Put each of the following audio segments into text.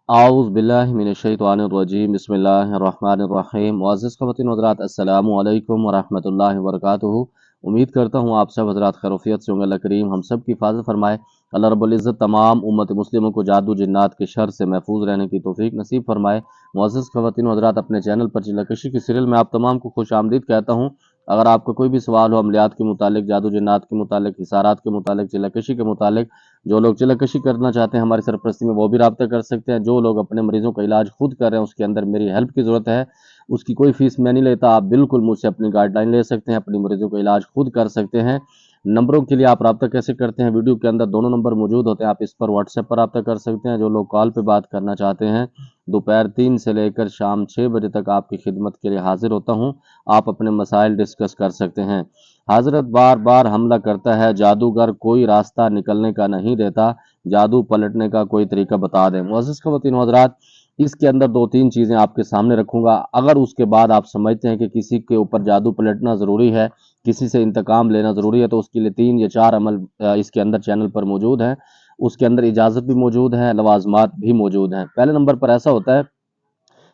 आऊज़ बिल्लाहि मिनश्शैतानिर्रजीम बिस्मिल्लाहिर्रहमानिर्रहीम। मुअज़्ज़िज़ ख़वातीन व हज़रात, अस्सलामु अलैकुम व रहमतुल्लाहि व बरकातुहू। उम्मीद करता हूँ आप सब हज़रात खैरियत से होंगे। अल्लाह करीम हम सब की हिफाज़त फरमाए। अल्लाह रब्बुल इज़्ज़त तमाम उम्मत मुस्लिमों को जादू जिन्नात के शर से महफूज रहने की तौफ़ीक नसीब फरमाए। मुअज़्ज़िज़ ख़वातीन व हज़रात, अपने चैनल पर चिल्लाकशी की सीरियल में आप तमाम को खुश आमदीद कहता हूँ। अगर आपका कोई भी सवाल हो अमलियात के मुतालिक, जादू जिन्नात के मुतालिक, हिसारात के मुतालिक, चिल्लाकशी के मुतालिक, जो लोग चिल्लाकशी करना चाहते हैं हमारी सरपरस्ती में वो भी रब्ता कर सकते हैं। जो लोग अपने मरीजों का इलाज खुद कर रहे हैं, उसके अंदर मेरी हेल्प की ज़रूरत है, उसकी कोई फीस मैं नहीं लेता। आप बिल्कुल मुझसे अपनी गाइडलाइन ले सकते हैं, अपनी मरीजों का इलाज खुद कर सकते हैं। नंबरों के लिए आप रब्ता कैसे करते हैं, वीडियो के अंदर दोनों नंबर मौजूद होते हैं। आप इस पर व्हाट्सएप पर रब्ता कर सकते हैं। जो लोग कॉल पे बात करना चाहते हैं, दोपहर 3 से लेकर शाम 6 बजे तक आपकी खिदमत के लिए हाजिर होता हूँ। आप अपने मसाइल डिस्कस कर सकते हैं। हजरत बार बार हमला करता है, जादूगर कोई रास्ता निकलने का नहीं देता, जादू पलटने का कोई तरीका बता दें। मुअज़्ज़िज़ ख़वातीन व हज़रात, इसके अंदर 2-3 चीज़ें आपके सामने रखूँगा। अगर उसके बाद आप समझते हैं कि किसी के ऊपर जादू पलटना ज़रूरी है, किसी से इंतकाम लेना ज़रूरी है, तो उसके लिए 3 या 4 अमल इसके अंदर चैनल पर मौजूद हैं। उसके अंदर इजाज़त भी मौजूद है, लवाज़मात भी मौजूद हैं। पहले नंबर पर ऐसा होता है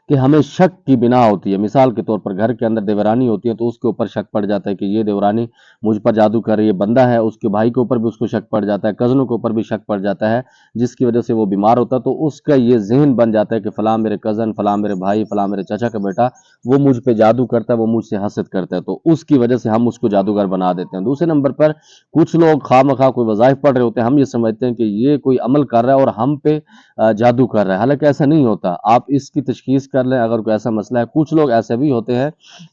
कि हमें शक की बिना होती है। मिसाल के तौर पर घर के अंदर देवरानी होती है, तो उसके ऊपर शक पड़ जाता है कि ये देवरानी मुझ पर जादू कर रही है। बंदा है, उसके भाई के ऊपर भी उसको शक पड़ जाता है, कज़नों के ऊपर भी शक पड़ जाता है, जिसकी वजह से वो बीमार होता है। तो उसका ये ज़हन बन जाता है कि फ़लाँ मेरे कज़न, फ़लाँ मेरे भाई, फ़लाँ मेरे चाचा का बेटा, वो मुझ पे जादू करता है, वो मुझसे हसद करता है। तो उसकी वजह से हम उसको जादूगर बना देते हैं। दूसरे नंबर पर कुछ लोग खामखा कोई वज़ाइफ पढ़ रहे होते हैं, हम ये समझते हैं कि ये कोई अमल कर रहा है और हम पे जादू कर रहा है। हालांकि ऐसा नहीं होता। आप इसकी तशखीस कर लें अगर कोई ऐसा मसला है। कुछ लोग ऐसे भी होते हैं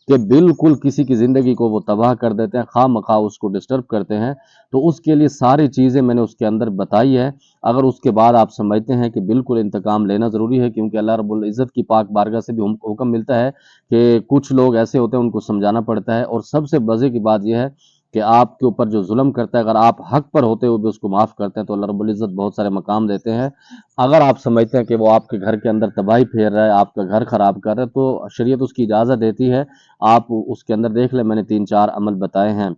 कि बिल्कुल किसी की ज़िंदगी को वो तबाह कर देते हैं, खामखा उसको डिस्टर्ब करते हैं। तो उसके लिए सारी चीज़ें मैंने उसके अंदर बताई है। अगर उसके बाद आप समझते हैं कि बिल्कुल इंतकाम लेना ज़रूरी है, क्योंकि अल्लाह रब्बुल इज़्ज़त की पाक बारगाह से भी हुक्म मिलता है कि कुछ लोग ऐसे होते हैं, उनको समझाना पड़ता है। और सबसे मज़े की बात यह है कि आपके ऊपर जो जुल्म करता है, अगर आप हक पर होते हुए भी उसको माफ़ करते हैं, तो अल्लाह रब्बुल इज़्ज़त बहुत सारे मकाम देते हैं। अगर आप समझते हैं कि वो आपके घर के अंदर तबाही फेर रहा है, आपका घर खराब कर रहा है, तो शरीयत उसकी इजाज़त देती है। आप उसके अंदर देख लें, मैंने 3-4 अमल बताए हैं।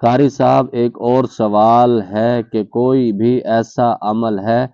कारी साहब, एक और सवाल है कि कोई भी ऐसा अमल है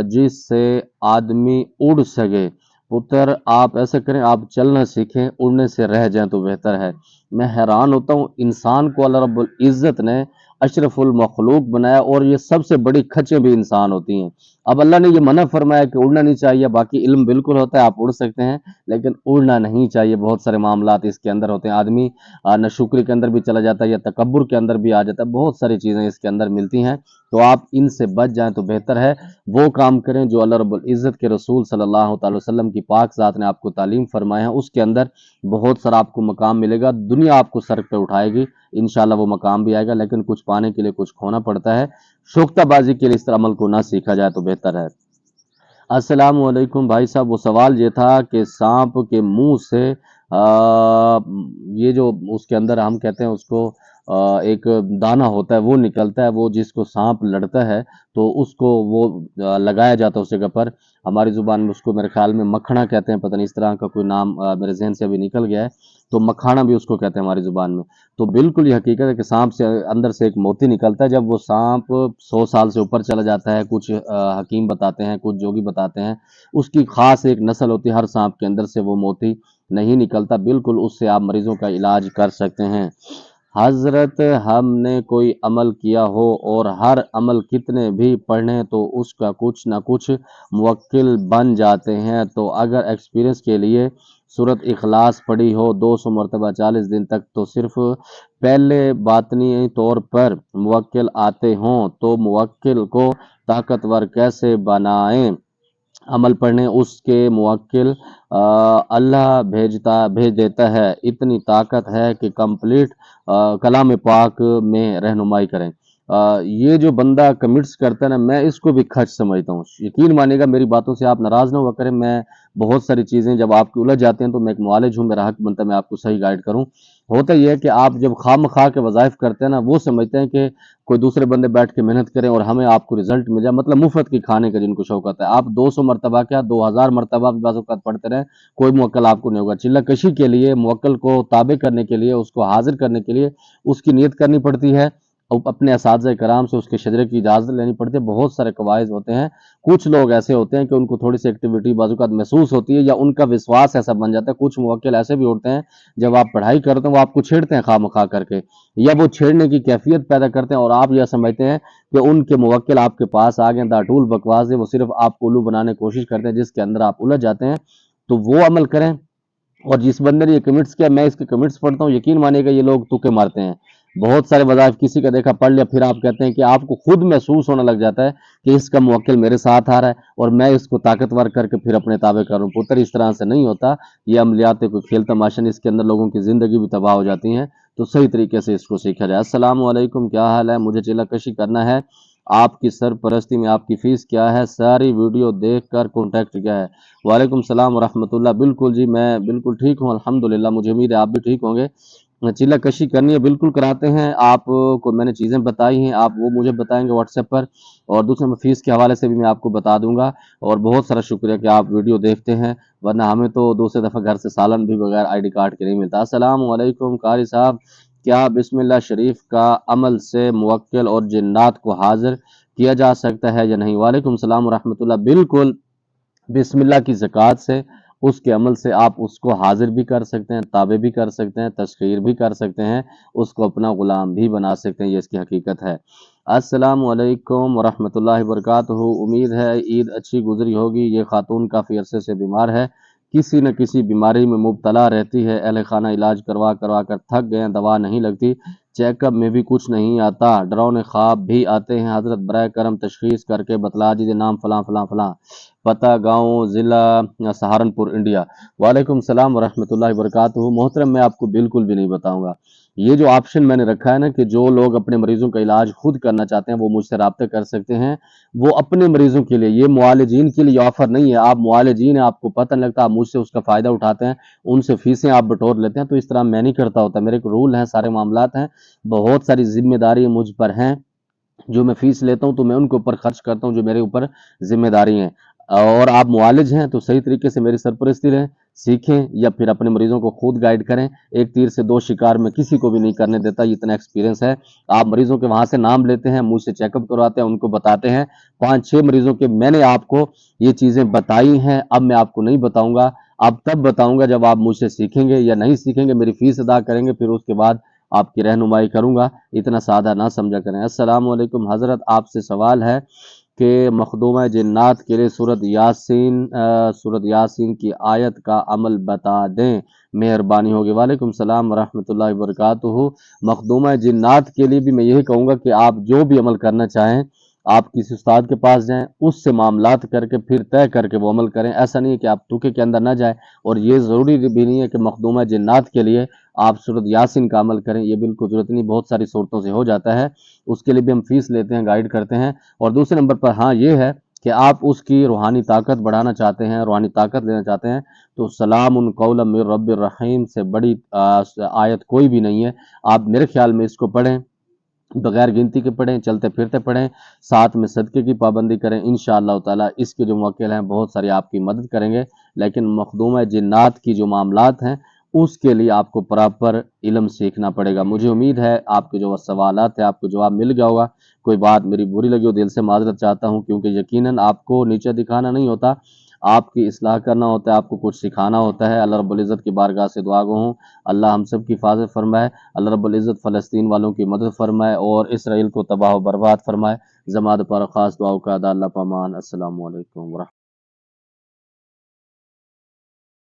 जिससे आदमी उड़ सके? पुत्र, आप ऐसा करें, आप चलना सीखें, उड़ने से रह जाएं तो बेहतर है। मैं हैरान होता हूँ, इंसान को अल्लाह रब्बुल इज़्ज़त ने अशरफुल मखलूक बनाया, और ये सबसे बड़ी खच्चें भी इंसान होती हैं। अब अल्लाह ने ये मना फरमाया कि उड़ना नहीं चाहिए, बाकी इल्म बिल्कुल होता है, आप उड़ सकते हैं, लेकिन उड़ना नहीं चाहिए। बहुत सारे मामलात इसके अंदर होते हैं। आदमी नाशुक्री के अंदर भी चला जाता है, या तकब्बुर के अंदर भी आ जाता है। बहुत सारी चीज़ें इसके अंदर मिलती हैं, तो आप इनसे बच जाएं तो बेहतर है। वो काम करें जो अल्लाह रब्बुल इज़्ज़त के रसूल सल्लल्लाहु अलैहि वसल्लम की पाक ज़ात ने आपको तालीम फरमाया है। उसके अंदर बहुत सारा आपको मकाम मिलेगा। दुनिया आपको सर पे उठाएगी, इंशाल्लाह वो मकाम भी आएगा। लेकिन कुछ पाने के लिए कुछ खोना पड़ता है। शोख्ताबाजी के लिए इस तरह अमल को ना सीखा जाए तो बेहतर है। अस्सलाम वालेकुम भाई साहब, वो सवाल ये था कि सांप के मुंह से ये जो उसके अंदर हम कहते हैं उसको एक दाना होता है, वो निकलता है। वो जिसको सांप लड़ता है तो उसको वो लगाया जाता है उस जगह पर। हमारी ज़ुबान में उसको मेरे ख्याल में मखना कहते हैं, पता नहीं इस तरह का कोई नाम मेरे जहन से अभी निकल गया है। तो मखाना भी उसको कहते हैं हमारी ज़ुबान में। तो बिल्कुल ये हकीकत है कि सांप से अंदर से एक मोती निकलता है। जब वो सांप 100 साल से ऊपर चला जाता है, कुछ हकीम बताते हैं, कुछ जोगी बताते हैं, उसकी खास एक नस्ल होती है, हर सांप के अंदर से वो मोती नहीं निकलता। बिल्कुल उससे आप मरीजों का इलाज कर सकते हैं। हजरत, हमने कोई अमल किया हो और हर अमल कितने भी पढ़ें तो उसका कुछ ना कुछ मुवक्किल बन जाते हैं, तो अगर एक्सपीरियंस के लिए सूरत इखलास पढ़ी हो 200 मरतबा 40 दिन तक, तो सिर्फ पहले बातनी तौर पर मुवक्किल आते हों, तो मुवक्किल को ताकतवर कैसे बनाएं? अमल पढ़ने उसके मुवक्किल अल्लाह भेज देता है। इतनी ताकत है कि कंप्लीट कलाम पाक में रहनुमाई करें। ये जो बंदा कमिट्स करता है ना, मैं इसको भी खच समझता हूँ। यकीन मानिएगा, मेरी बातों से आप नाराज़ ना हुआ करें। मैं बहुत सारी चीज़ें जब आपकी उलझ जाते हैं तो मैं एक मुआलिज हूँ, मेरा हक बनता है मैं आपको सही गाइड करूँ। होता ये है कि आप जब खामखा के वज़ाइफ करते हैं ना, वो समझते हैं कि कोई दूसरे बंदे बैठ के मेहनत करें और हमें आपको रिजल्ट मिल जाए, मतलब मुफ्त की खाने का जिनको शौक आता है। आप 200 मरतबा क्या 2000 मरतबा भी बाज़ औक़ात पढ़ते रहें, कोई मुवक्किल आपको नहीं होगा। चिल्ला-कशी के लिए, मुवक्किल को ताबे करने के लिए, उसको हाज़िर करने के लिए उसकी नियत करनी पड़ती है, اپنے اساتذہ کرام سے اس کے شجرے کی اجازت لینی پڑتی ہے۔ بہت سارے قواعد ہوتے ہیں۔ کچھ لوگ ایسے ہوتے ہیں کہ ان کو تھوڑی سی ایکٹیویٹی بعض اوقات محسوس ہوتی ہے یا ان کا وشواس ایسا بن جاتا ہے۔ کچھ موکل ایسے بھی ہوتے ہیں جب آپ پڑھائی کرتے ہیں وہ آپ کو چھیڑتے ہیں خواہ مخواہ کر کے، یا وہ چھیڑنے کی کیفیت پیدا کرتے ہیں اور آپ یہ سمجھتے ہیں کہ ان کے موکل آپ کے پاس آ گئے، داٹول بکواس ہے، وہ صرف آپ کو الو بنانے کی کوشش کرتے ہیں جس کے اندر آپ الجھ جاتے ہیں۔ تو وہ عمل کریں۔ اور جس بندے نے یہ کمنٹس کیا، میں اس کے کمنٹس پڑھتا ہوں، یقین مانے گا یہ لوگ تکے مارتے ہیں۔ بہت سارے وظائف کسی کا دیکھا پڑھ لیا، پھر آپ کہتے ہیں کہ آپ کو خود محسوس ہونے لگ جاتا ہے کہ اس کا موکل میرے ساتھ آ رہا ہے اور میں اس کو طاقتور کر کے پھر اپنے تابع کروں۔ پتر اس طرح سے نہیں ہوتا، یہ عملیات کوئی کھیل تماشا نہیں، اس کے اندر لوگوں کی زندگی بھی تباہ ہو جاتی ہیں۔ تو صحیح طریقے سے اس کو سیکھا جائے۔ السلام علیکم، کیا حال ہے؟ مجھے چلہ کشی کرنا ہے، آپ کی سرپرستی میں آپ کی فیس کیا ہے؟ ساری ویڈیو دیکھ کر کانٹیکٹ کیا ہے؟ وعلیکم السلام ورحمۃ اللہ۔ بالکل جی، میں بالکل ٹھیک ہوں الحمدللہ، مجھے امید ہے آپ بھی ٹھیک ہوں گے۔ چلہ کشی کرنی ہے، بالکل کراتے ہیں۔ آپ کو میں نے چیزیں بتائی ہیں، آپ وہ مجھے بتائیں گے واٹس ایپ پر، اور دوسرے میں فیس کے حوالے سے بھی میں آپ کو بتا دوں گا۔ اور بہت سارا شکریہ کہ آپ ویڈیو دیکھتے ہیں، ورنہ ہمیں تو دوسرے دفعہ گھر سے سالن بھی بغیر آئی ڈی کارڈ کے نہیں ملتا۔ السلام علیکم قاری صاحب، کیا بسم اللہ شریف کا عمل سے موکل اور جنات کو حاضر کیا جا سکتا ہے یا نہیں؟ وعلیکم السلام ورحمۃ اللہ۔ بالکل، بسم اللہ کی زکوٰۃ سے، اس کے عمل سے آپ اس کو حاضر بھی کر سکتے ہیں، تابع بھی کر سکتے ہیں، تسخیر بھی کر سکتے ہیں، اس کو اپنا غلام بھی بنا سکتے ہیں۔ یہ اس کی حقیقت ہے۔ السلام علیکم ورحمۃ اللہ وبرکاتہ۔ امید ہے عید اچھی گزری ہوگی۔ یہ خاتون کافی عرصے سے بیمار ہے، کسی نہ کسی بیماری میں مبتلا رہتی ہے، اہل خانہ علاج کروا کر تھک گئے ہیں، دوا نہیں لگتی، چیک اپ میں بھی کچھ نہیں آتا، ڈراؤنے خواب بھی آتے ہیں۔ حضرت برائے کرم تشخیص کر کے بتلا دیجیے، نام فلاں فلاں فلاں، پتہ گاؤں ضلع سہارنپور انڈیا۔ وعلیکم السلام ورحمۃ اللہ وبرکاتہ۔ محترم، میں آپ کو بالکل بھی نہیں بتاؤں گا۔ یہ جو آپشن میں نے رکھا ہے نا کہ جو لوگ اپنے مریضوں کا علاج خود کرنا چاہتے ہیں وہ مجھ سے رابطہ کر سکتے ہیں، وہ اپنے مریضوں کے لیے، یہ معالجین کے لیے آفر نہیں ہے۔ آپ معالجین ہیں، آپ کو پتہ نہیں لگتا، آپ مجھ سے اس کا فائدہ اٹھاتے ہیں، ان سے فیسیں آپ بٹور لیتے ہیں۔ تو اس طرح میں نہیں کرتا ہوتا، میرے کو رول ہیں، سارے معاملات ہیں، بہت ساری ذمہ داری مجھ پر ہیں۔ جو میں فیس لیتا ہوں تو میں ان کے اوپر خرچ کرتا ہوں جو میرے اوپر ذمہ داری ہیں۔ اور آپ معالج ہیں تو صحیح طریقے سے میری سرپرستی لیں، سیکھیں، یا پھر اپنے مریضوں کو خود گائیڈ کریں۔ ایک تیر سے دو شکار میں کسی کو بھی نہیں کرنے دیتا، یہ اتنا ایکسپیرینس ہے۔ آپ مریضوں کے وہاں سے نام لیتے ہیں، مجھ سے چیک اپ کرواتے ہیں، ان کو بتاتے ہیں۔ 5-6 مریضوں کے میں نے آپ کو یہ چیزیں بتائی ہیں، اب میں آپ کو نہیں بتاؤں گا، اب تب بتاؤں گا جب آپ مجھ سے سیکھیں گے، یا نہیں سیکھیں گے میری فیس ادا کریں گے، پھر اس کے بعد آپ کی رہنمائی کروں گا۔ اتنا سادہ نہ سمجھا کریں۔ السلام علیکم حضرت، آپ سے سوال ہے کہ مخدومہ جنات کے لیے سورۃ یاسین کی آیت کا عمل بتا دیں، مہربانی ہوگی۔ وعلیکم السلام ورحمۃ اللہ وبرکاتہ۔ مخدومہ جنات کے لیے بھی میں یہی کہوں گا کہ آپ جو بھی عمل کرنا چاہیں، آپ کسی استاد کے پاس جائیں، اس سے معاملات کر کے پھر طے کر کے وہ عمل کریں۔ ایسا نہیں ہے کہ آپ ٹوکے کے اندر نہ جائیں، اور یہ ضروری بھی نہیں ہے کہ مخدومہ جنات کے لیے آپ سورۃ یاسین کا عمل کریں، یہ بالکل ضرورت نہیں، بہت ساری صورتوں سے ہو جاتا ہے، اس کے لیے بھی ہم فیس لیتے ہیں، گائیڈ کرتے ہیں۔ اور دوسرے نمبر پر ہاں یہ ہے کہ آپ اس کی روحانی طاقت بڑھانا چاہتے ہیں، روحانی طاقت لینا چاہتے ہیں، تو سلام قولا من رب الرحیم سے بڑی آیت کوئی بھی نہیں ہے۔ آپ میرے خیال میں اس کو پڑھیں، بغیر گنتی کے پڑھیں، چلتے پھرتے پڑھیں، ساتھ میں صدقے کی پابندی کریں، انشاءاللہ تعالی اس کے جو موکل ہیں بہت ساری آپ کی مدد کریں گے۔ لیکن مخدومہ جنات کی جو معاملات ہیں اس کے لیے آپ کو پراپر علم سیکھنا پڑے گا۔ مجھے امید ہے آپ کے جو سوالات ہیں آپ کو جواب مل گیا ہوگا۔ کوئی بات میری بری لگی ہو، دل سے معذرت چاہتا ہوں، کیونکہ یقیناً آپ کو نیچے دکھانا نہیں ہوتا، آپ کی اصلاح کرنا ہوتا ہے، آپ کو کچھ سکھانا ہوتا ہے۔ اللہ رب العزت کی بارگاہ سے دعا گو ہوں، اللہ ہم سب کی حفاظت فرمائے، اللہ رب العزت فلسطین والوں کی مدد فرمائے اور اسرائیل کو تباہ و برباد فرمائے۔ زماد پر خاص دعاؤں کا ادا اللہ پامان۔ السلام علیکم ورحمۃ اللہ۔